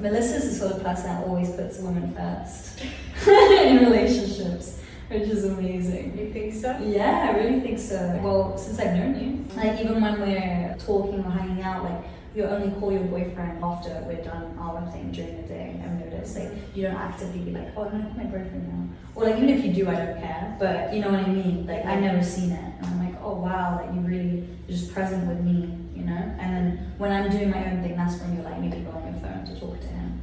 Melissa's the sort of person that always puts women first in relationships, which is amazing. You think so? Yeah, I really think so. Well, since I've known you, like even when we're talking or hanging out, like you only call your boyfriend after we're done our thing during the day. I've noticed, like you don't actively be like, oh, I'm gonna call my boyfriend now, or like even if you do, I don't care. But you know what I mean? Like I've never seen it, and I'm like, oh wow, that you really are just present with me, you know. And then when I'm doing my own thing, that's when you're like maybe go on your phone to talk to him,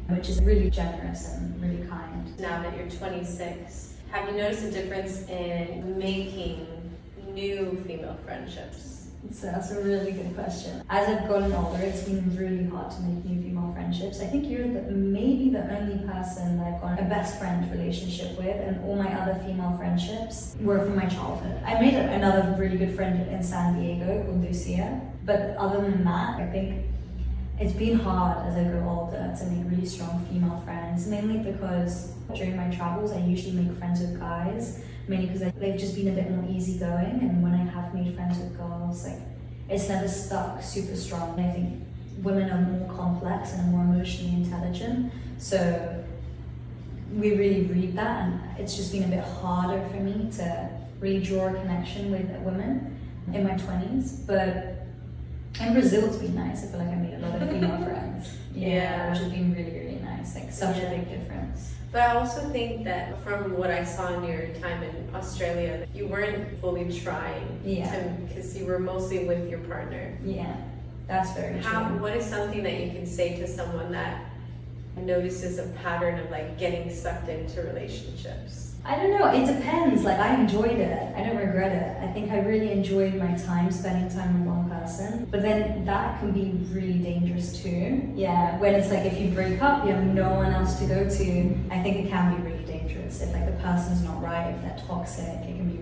which is really generous and really kind. Now that you're 26, have you noticed a difference in making new female friendships? So that's a really good question. As I've gotten older, it's been really hard to make new female friendships. I think you're maybe the only person that I've got a best friend relationship with, and all my other female friendships were from my childhood. I made another really good friend in San Diego called Lucia, but other than that, I think it's been hard as I grow older to make really strong female friends, mainly because during my travels I usually make friends with guys, mainly because they've just been a bit more easygoing, and when I have made friends with girls, like it's never stuck super strong. I think women are more complex and more emotionally intelligent, so we really read that, and it's just been a bit harder for me to really draw a connection with women in my 20s. But in Brazil it's been nice. I feel like I made a lot of female friends. Yeah. Which has been really, really nice. Like such a big difference. But I also think that from what I saw in your time in Australia, you weren't fully trying because you were mostly with your partner. Yeah, that's very true. What is something that you can say to someone that notices a pattern of like getting sucked into relationships? I don't know, it depends. Like I enjoyed it, I don't regret it. I think I really enjoyed my time spending time with one person, but then that can be really dangerous too. Yeah, when it's like if you break up, you have no one else to go to, I think it can be really dangerous. If like the person's not right, if they're toxic, it can be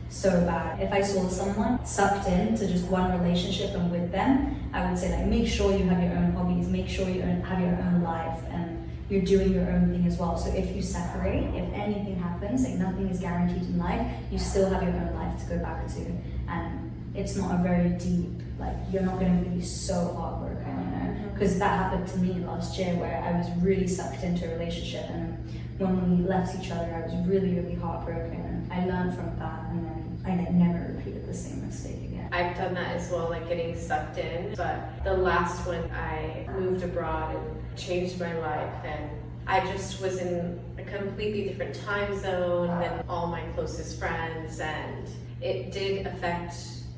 so bad. If I saw someone sucked into just one relationship and with them, I would say like make sure you have your own hobbies, make sure you have your own life, and you're doing your own thing as well. So if you separate, if anything happens, like nothing is guaranteed in life, you still have your own life to go back to. And it's not a very deep, like you're not gonna be so heartbroken, you know? Because that happened to me last year where I was really sucked into a relationship, and when we left each other, I was really, really heartbroken. And I learned from that, and then I never repeated the same mistake again. I've done that as well, like getting sucked in. But the last one, I moved abroad and changed my life, and I just was in a completely different time zone than all my closest friends, and it did affect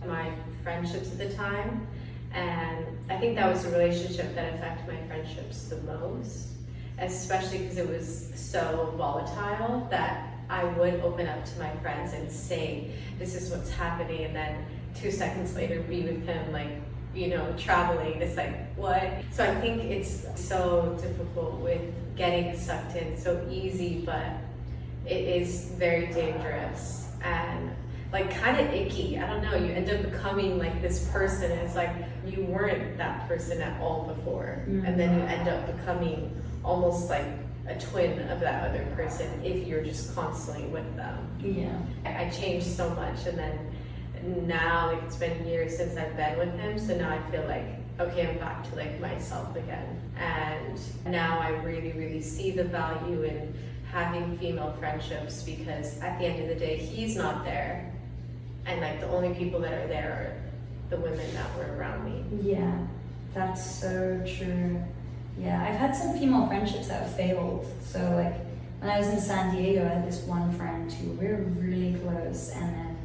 my friendships at the time. And I think that was a relationship that affected my friendships the most, especially because it was so volatile that I would open up to my friends and say, this is what's happening, and then 2 seconds later be with him, like, you know, traveling. It's like, what? So I think it's so difficult with getting sucked in so easy, but it is very dangerous and like kind of icky. I don't know, you end up becoming like this person. It's like you weren't that person at all before, and then you end up becoming almost like a twin of that other person if you're just constantly with them. Yeah. I changed so much, and then now like it's been years since I've been with him, so now I feel like okay, I'm back to like myself again, and now I really, really see the value in having female friendships, because at the end of the day he's not there, and like the only people that are there are the women that were around me. Yeah, that's so true. Yeah, I've had some female friendships that have failed. So like when I was in San Diego, I had this one friend who we were really close, and then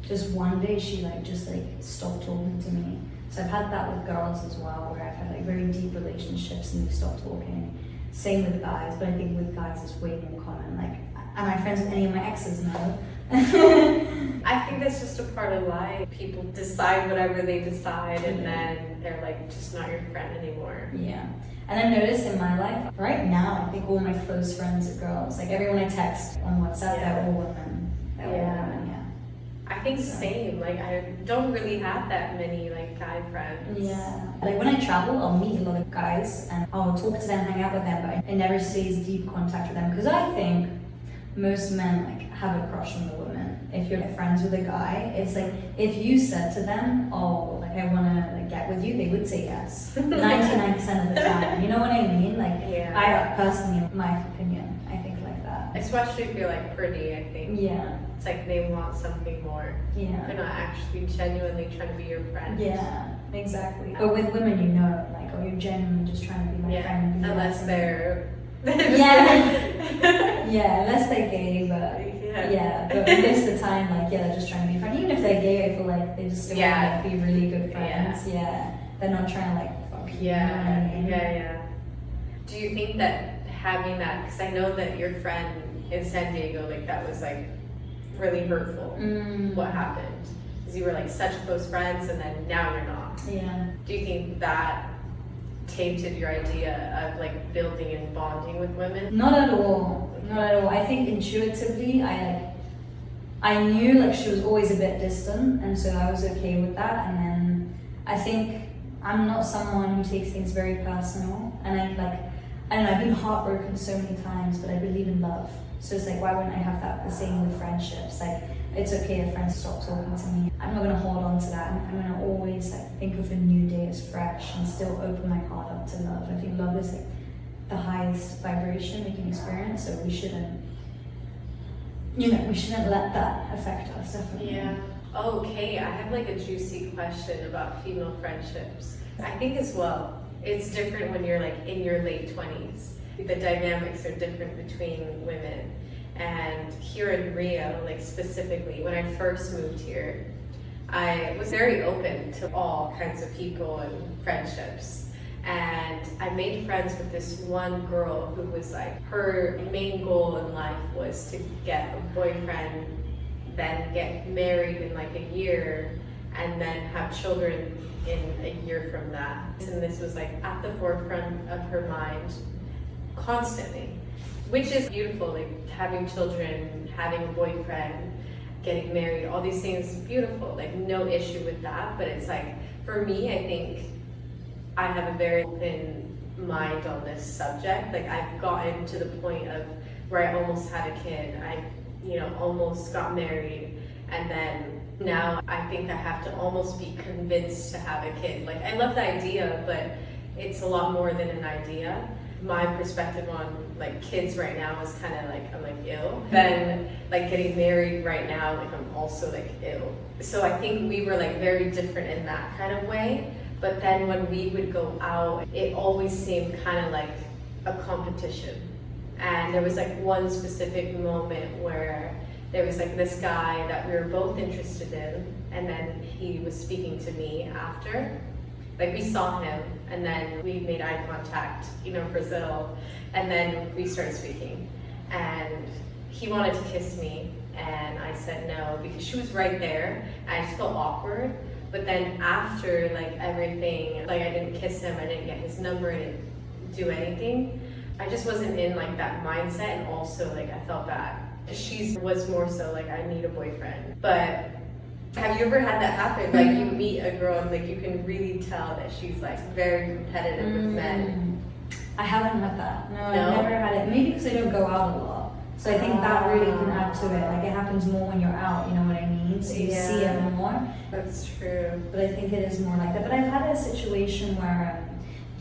just one day she just stopped talking to me. So I've had that with girls as well, where I've had like very deep relationships and we stopped talking. Same with guys, but I think with guys it's way more common. Like, am I friends with any of my exes? No. I think that's just a part of life. People decide whatever they decide, and then they're like just not your friend anymore. Yeah. And I've noticed in my life, right now, I think all my close friends are girls. Like everyone I text on WhatsApp, they're all women. They're all women, yeah. I think same. Like I don't really have that many like guy friends. Yeah. Like when I travel, I'll meet a lot of guys and I'll talk to them, hang out with them, but I never stays deep contact with them, because I think most men like have a crush on the woman. If you're friends with a guy, it's like if you said to them, oh, like like, I want to like get with you, they would say yes. 99% of the time. You know what I mean? Like, Yeah. I personally, my opinion, I think like that. Especially if you're like pretty, I think. Yeah, It's like they want something more. They're yeah, not actually genuinely trying to be your friend. yeah, exactly. But with women, you know, like, oh, you're genuinely just trying to be my Yeah. friend. And be Unless nice they're. Yeah. Yeah, unless they're gay, but Yeah. but most of the time, like, yeah, they're just trying to be friends. Even if they're gay, I feel like they just still Yeah. want to be really good friends. Yeah. They're not trying to like fuck you. You know what I Yeah, mean? yeah. Do you think that having that, because I know that your friend in San Diego, like that was like really hurtful. Mm. What happened? Because you were like such close friends, and then now you're not. Yeah. Do you think that tainted your idea of like building and bonding with women? Not at all. Not at all. I think intuitively, I knew like she was always a bit distant, and so I was okay with that. And then I think I'm not someone who takes things very personal, and I don't know, I've been heartbroken so many times, but I believe in love. So it's like, why wouldn't I have that the same with friendships? Like, it's okay if friends stop talking to me. I'm not gonna hold on to that. I'm gonna always like think of a new day as fresh and still open my heart up to love. I think love is like the highest vibration we can experience, so we shouldn't let that affect us, definitely. Yeah. Okay, I have like a juicy question about female friendships. I think as well, it's different when you're like in your late 20s. The dynamics are different between women. And here in Rio, like specifically, when I first moved here, I was very open to all kinds of people and friendships. And I made friends with this one girl who was like, her main goal in life was to get a boyfriend, then get married in like a year, and then have children in a year from that. And this was like at the forefront of her mind constantly, which is beautiful, like having children, having a boyfriend, getting married, all these things, beautiful, like no issue with that. But it's like, for me, I think I have a very open mind on this subject. Like I've gotten to the point of where I almost had a kid. I, almost got married, and then now I think I have to almost be convinced to have a kid. Like I love the idea, but it's a lot more than an idea. My perspective on like kids right now is kind of like, I'm like ill. Then like getting married right now, like I'm also like ill. So I think we were like very different in that kind of way. But then when we would go out, it always seemed kind of like a competition. And there was like one specific moment where there was like this guy that we were both interested in, and then he was speaking to me after. Like we saw him, and then we made eye contact, Brazil, and then we started speaking. And he wanted to kiss me, and I said no, because she was right there, and I just felt awkward. But then after like everything, like I didn't kiss him, I didn't get his number, I didn't do anything. I just wasn't in like that mindset, and also like I felt bad. She was more so like, I need a boyfriend. But have you ever had that happen? Like you meet a girl and like you can really tell that she's like very competitive with men. I haven't had that. No, No? I've never had it. Maybe because I don't go out a lot. So I think that really can add to it. Like it happens more when you're out, you know what I mean? So you see it more. That's true. But I think it is more like that. But I've had a situation where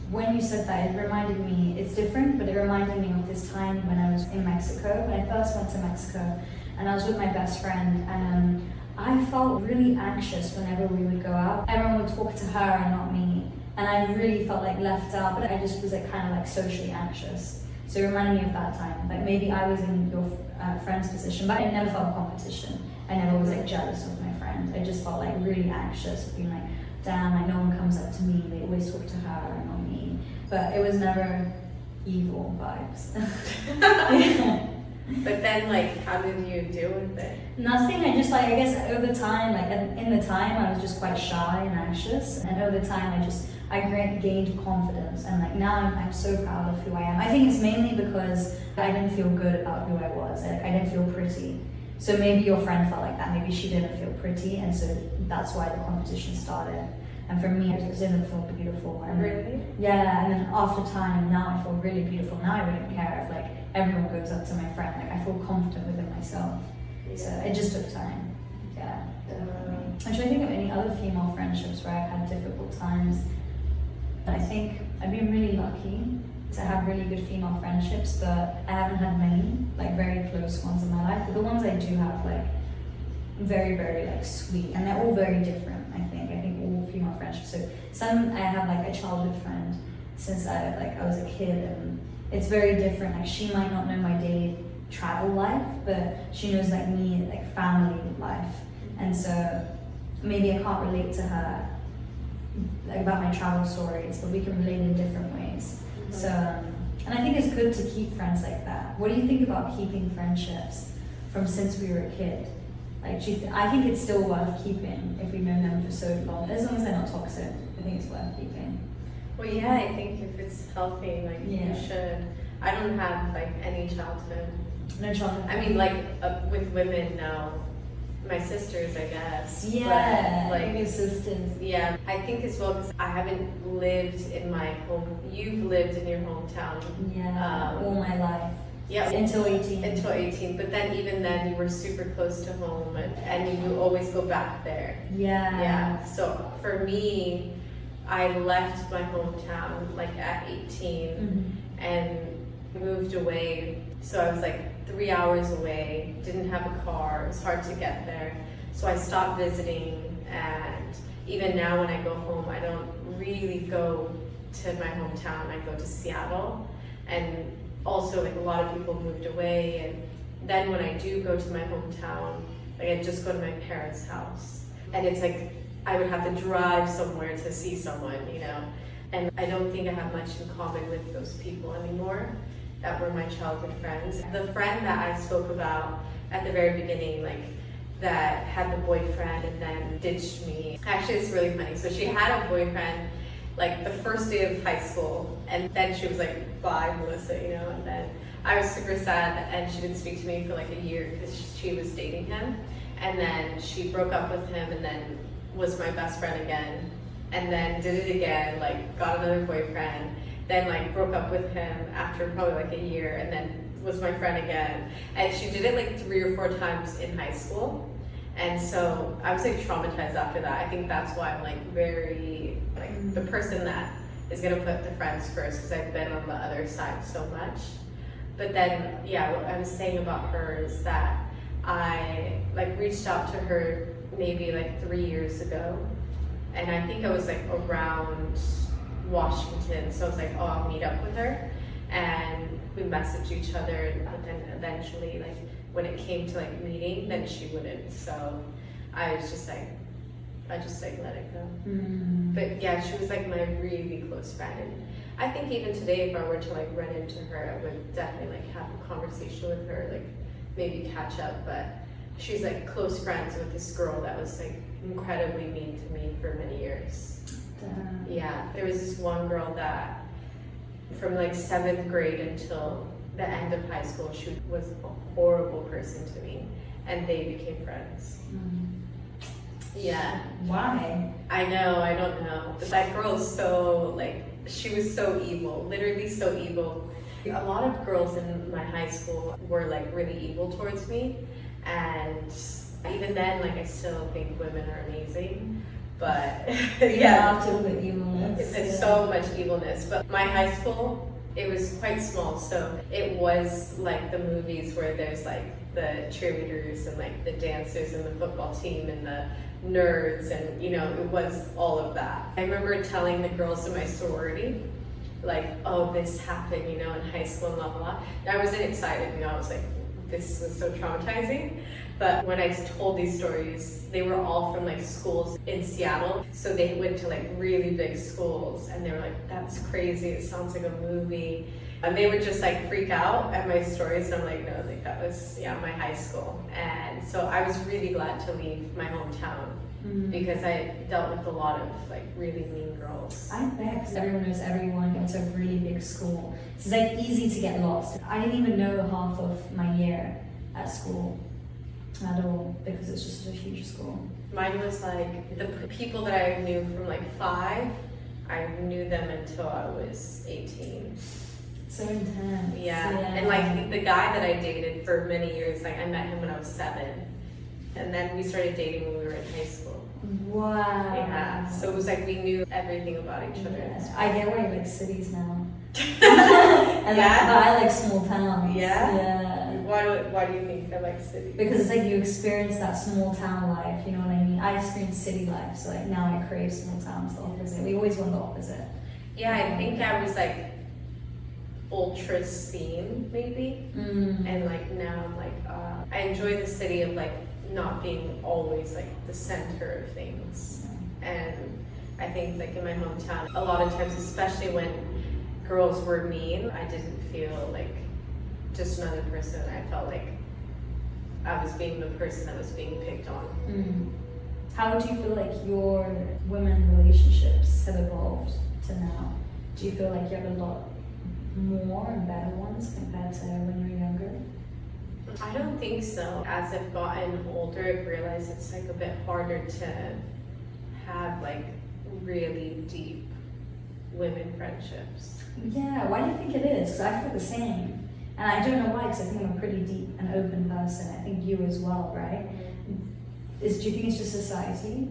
when you said that, it reminded me, it's different, but it reminded me of this time when I was in Mexico. When I first went to Mexico, and I was with my best friend, and I felt really anxious whenever we would go out. Everyone would talk to her and not me. And I really felt like left out, but I just was like kind of like socially anxious. So it reminded me of that time. Like maybe I was in your friend's position, but I never felt competition. I never was like jealous of my friend. I just felt like really anxious, being like, damn, like no one comes up to me. They always talk to her and not me. But it was never evil vibes. Yeah. But then like, how did you deal with it? Nothing. I just I guess over time, like in the time, I was just quite shy and anxious, and over time, I gained confidence, and like now I'm so proud of who I am. I think it's mainly because I didn't feel good about who I was. Like I didn't feel pretty. So maybe your friend felt like that. Maybe she didn't feel pretty, and so that's why the competition started. And for me, I just didn't feel beautiful. And Really? yeah, and then after time, now I feel really beautiful. Now I wouldn't care if like everyone goes up to my friend. Like I feel confident within myself. So it just took time. Yeah. Definitely. I'm trying to think of any other female friendships where I've had difficult times. I think I've been really lucky to have really good female friendships, but I haven't had many, like very close ones in my life. But the ones I do have, like very, very like sweet, and they're all very different. I think all female friendships. So some I have like a childhood friend since I was a kid, and it's very different. Like she might not know my daily travel life, but she knows like me, like family life, and so maybe I can't relate to her like about my travel stories, but we can relate in different ways. So, and I think it's good to keep friends like that. What do you think about keeping friendships from since we were a kid? Like, I think it's still worth keeping if we've known them for so long, as long as they're not toxic. I think it's worth keeping. Well, yeah, I think if it's healthy, like you should. I don't have like any childhood. No childhood. I mean, like with women, no. My sisters, I guess. Yeah, but, like your sisters. Yeah, I think as well because I haven't lived in my home. You've lived in your hometown. Yeah, all my life. Yeah, until 18. Until 18, but then even then you were super close to home, and you always go back there. Yeah. Yeah. So for me, I left my hometown like at 18 and moved away. So I was like 3 hours away, didn't have a car, it was hard to get there. So I stopped visiting, and even now when I go home, I don't really go to my hometown, I go to Seattle. And also like a lot of people moved away, and then when I do go to my hometown, like I just go to my parents' house. And it's like I would have to drive somewhere to see someone, you know? And I don't think I have much in common with those people anymore that were my childhood friends. The friend that I spoke about at the very beginning, like that had the boyfriend and then ditched me. Actually, it's really funny. So she had a boyfriend like the first day of high school, and then she was like, bye, Melissa, you know, and then I was super sad, and she didn't speak to me for like a year because she was dating him. And then she broke up with him and then was my best friend again, and then did it again, like got another boyfriend, then like broke up with him after probably like a year, and then was my friend again. And she did it like 3 or 4 times in high school. And so I was like traumatized after that. I think that's why I'm like very, like the person that is gonna put the friends first, because I've been on the other side so much. But then, yeah, what I was saying about her is that I like reached out to her maybe like 3 years ago. And I think I was like around Washington. So I was like, oh, I'll meet up with her. And we messaged each other, but then eventually, like when it came to like meeting, then she wouldn't. So I was just like, I just like let it go. But yeah, she was like my really close friend. And I think even today, if I were to like run into her, I would definitely like have a conversation with her, like maybe catch up. But she's like close friends with this girl that was like incredibly mean to me for many years. Yeah, there was this one girl that from like 7th grade until the end of high school, she was a horrible person to me, and they became friends. Yeah. Why? I know, I don't know. But that girl is so, like, she was so evil, literally so evil. A lot of girls in my high school were like really evil towards me, and even then, like, I still think women are amazing. But yeah, After the evilness. it's so much evilness. But my high school, it was quite small, so it was like the movies where there's like the cheerleaders and like the dancers and the football team and the nerds, and you know, it was all of that. I remember telling the girls in my sorority, like, oh, this happened, you know, in high school and blah, blah, blah. And I wasn't excited, you know, I was like, this was so traumatizing. But when I told these stories, they were all from like schools in Seattle. So they went to like really big schools, and they were like, that's crazy, it sounds like a movie. And they would just like freak out at my stories, and I'm like, no, like that was, yeah, my high school. And so I was really glad to leave my hometown because I dealt with a lot of like really mean girls. I bet, because everyone knows everyone. It's a really big school. It's like easy to get lost. I didn't even know half of my year at school at all, because it's just a huge school. Mine was like the people that I knew from like 5, I knew them until I was 18. So intense. Yeah. And like the guy that I dated for many years, like I met him when I was 7, And then we started dating when we were in high school. Wow. Yeah. So it was like we knew everything about each other. Yeah. I get why you like cities now. And Yeah? but I like small towns. Yeah? Yeah. Why do you think I like cities? Because it's like you experience that small town life, you know what I mean? I experienced city life, so like now I crave small towns, the opposite. We always want the opposite. Yeah, I think I was like ultra seen maybe. And like now I'm like, I enjoy the city of like not being always like the center of things. And I think like in my hometown, a lot of times, especially when girls were mean, I didn't feel like just another person. I felt like I was being the person that was being picked on. How do you feel like your women relationships have evolved to now? Do you feel like you have a lot more and better ones compared to when you were younger? I don't think so. As I've gotten older, I've realized it's like a bit harder to have like really deep women friendships. Yeah, why do you think it is? Because I feel the same. And I don't know why, because I think I'm a pretty deep and open person. I think you as well, right? Do you think it's just society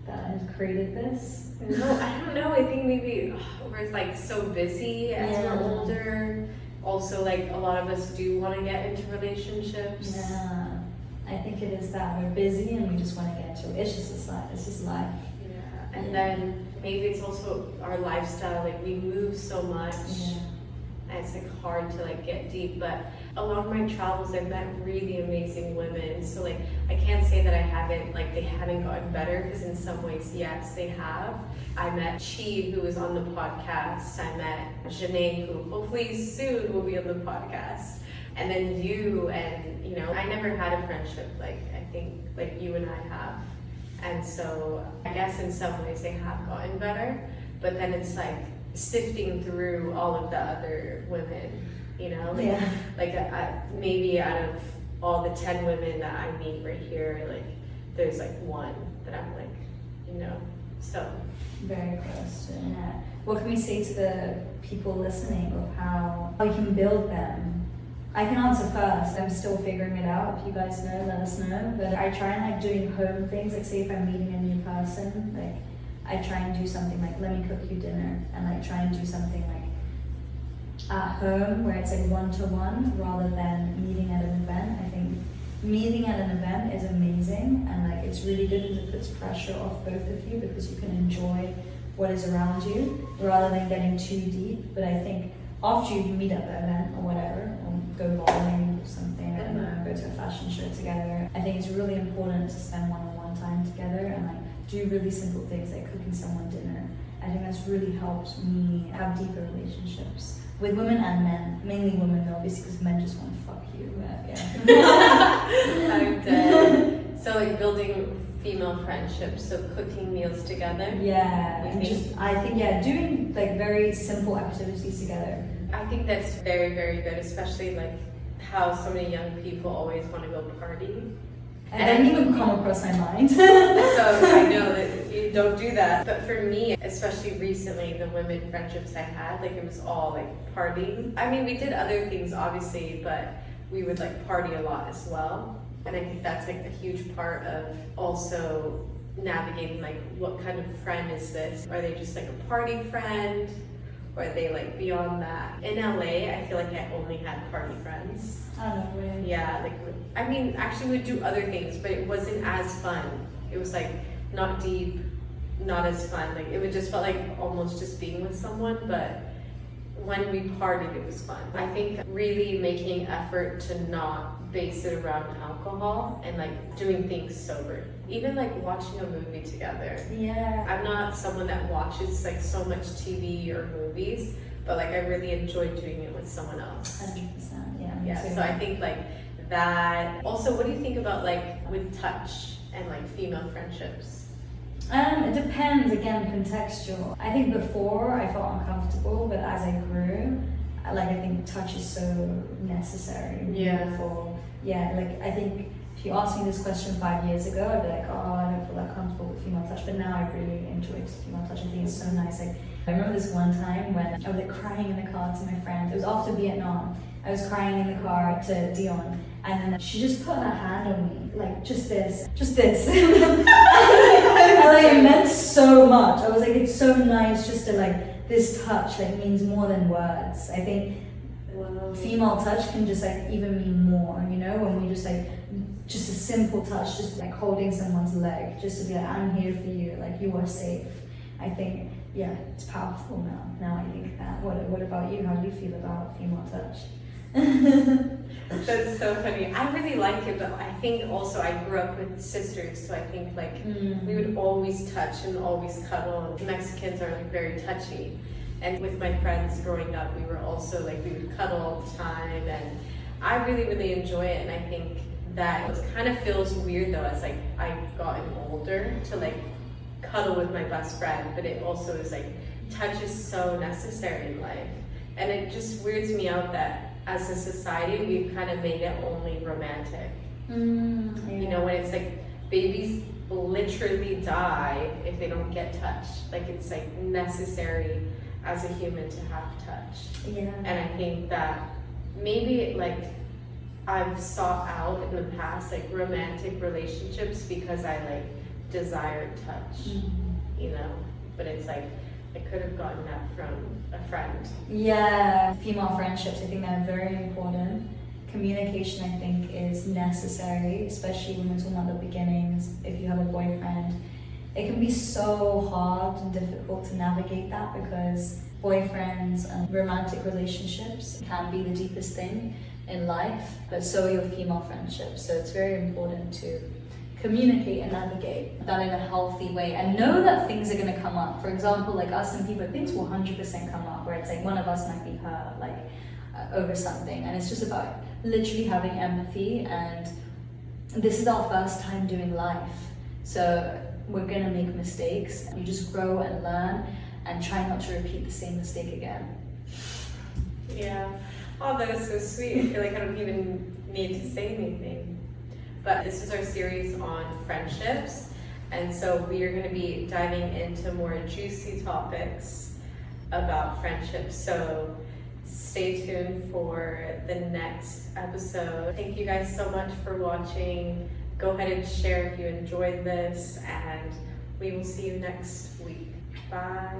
that has created this? No, I don't know. I think maybe we're like so busy as we're older. Also, like a lot of us do want to get into relationships. Yeah, I think it is that we're busy and we just want to get into it. It's just life. It's just life. Yeah, and then maybe it's also our lifestyle. Like we move so much. Yeah. And it's like hard to like get deep, but along my travels I've met really amazing women, so like I can't say that I haven't, like they haven't gotten better, because in some ways yes they have. I met Chi, who was on the podcast. I met Janae, who hopefully soon will be on the podcast, and then you. And you know, I never had a friendship like I think like you and I have, and so I guess in some ways they have gotten better, but then it's like sifting through all of the other women, you know, like, Yeah. like maybe out of all the 10 women that I meet right here, like there's like one that I'm like, you know, so. Very close to it. Yeah. What can we say to the people listening of how we can build them? I can answer first. I'm still figuring it out. If you guys know, let us know. But I try and like doing home things. Like say if I'm meeting a new person, like I try and do something like, let me cook you dinner, and like try and do something like at home where it's like one-to-one rather than meeting at an event. I think meeting at an event is amazing, and like it's really good because it puts pressure off both of you because you can enjoy what is around you rather than getting too deep. But I think after you meet at the event or whatever, or go bowling or something, I don't know, go to a fashion show together, I think it's really important to spend one-on-one time together and like do really simple things like cooking someone dinner. I think that's really helped me have deeper relationships with women and men, mainly women though, obviously because men just want to fuck you. Yeah. I'm dead. So like building female friendships, so cooking meals together. Yeah, You and think? just I think doing like very simple activities together. I think that's very, very good, especially like how so many young people always want to go party. And that didn't even come across my mind. So I know that you don't do that. But for me, especially recently, the women friendships I had, like it was all like partying. I mean, we did other things obviously, but we would like party a lot as well. And I think that's like a huge part of also navigating like what kind of friend is this? Are they just like a party friend? Or are they like beyond that? In LA, I feel like I only had party friends. I don't know, really. Yeah, like, I mean, actually we'd do other things, but it wasn't as fun. It was like not deep, not as fun. Like it would just felt like almost just being with someone, but when we partied, it was fun. I think really making effort to not base it around alcohol and like doing things sober. Even like watching a movie together. Yeah. I'm not someone that watches like so much TV or movies, but like I really enjoy doing it with someone else. 100%. Yeah. Me Yeah, too. so I think like that. Also, what do you think about like with touch and like female friendships? It depends, again, contextual. I think before I felt uncomfortable, but as I grew, I think touch is so necessary. Yeah. Like I think if you asked me this question 5 years ago, I'd be like, oh, I don't feel that comfortable with female touch. But now I really enjoy female touch. I think it's so nice. Like I remember this one time when I was like crying in the car to my friend. It was after Vietnam. I was crying in the car to Dion, And then she just put her hand on me, like just this. And like, it meant so much. I was like, it's so nice just to like, this touch like means more than words. I think female touch can just like even mean more, you know, when we just like, just a simple touch, just like holding someone's leg, just to be like, I'm here for you, like you are safe. I think, yeah, it's powerful now. Now I think that. What about you? How do you feel about female touch? That's so funny. I really like it, but I think also I grew up with sisters, so I think like we would always touch and always cuddle. Mexicans are like very touchy. And with my friends growing up, we were also like, we would cuddle all the time, and I really, really enjoy it. And I think that it kind of feels weird though, as like I've gotten older, to like cuddle with my best friend, but it also is like, touch is so necessary in life. And it just weirds me out that as a society, we've kind of made it only romantic. Yeah. You know, when it's like babies literally die if they don't get touched. Like it's like necessary as a human to have touch. Yeah. And I think that maybe like I've sought out in the past like romantic relationships because I like desired touch, you know, but it's like I could have gotten that from a friend. Yeah, female friendships, I think they're very important. Communication, I think, is necessary, especially when we're talking about the beginnings. If you have a boyfriend, it can be so hard and difficult to navigate that, because boyfriends and romantic relationships can be the deepest thing in life, but so are your female friendships. So it's very important to communicate and navigate that in a healthy way, and know that things are going to come up. For example, like us and people, things will 100% come up where it's like one of us might be hurt like over something, and it's just about literally having empathy. And this is our first time doing life, so we're going to make mistakes. You just grow and learn and try not to repeat the same mistake again. Yeah. Oh, that is so sweet. I feel like I don't even need to say anything. But this is our series on friendships, and so we are going to be diving into more juicy topics about friendships. So stay tuned for the next episode. Thank you guys so much for watching. Go ahead and share if you enjoyed this, and we will see you next week. Bye.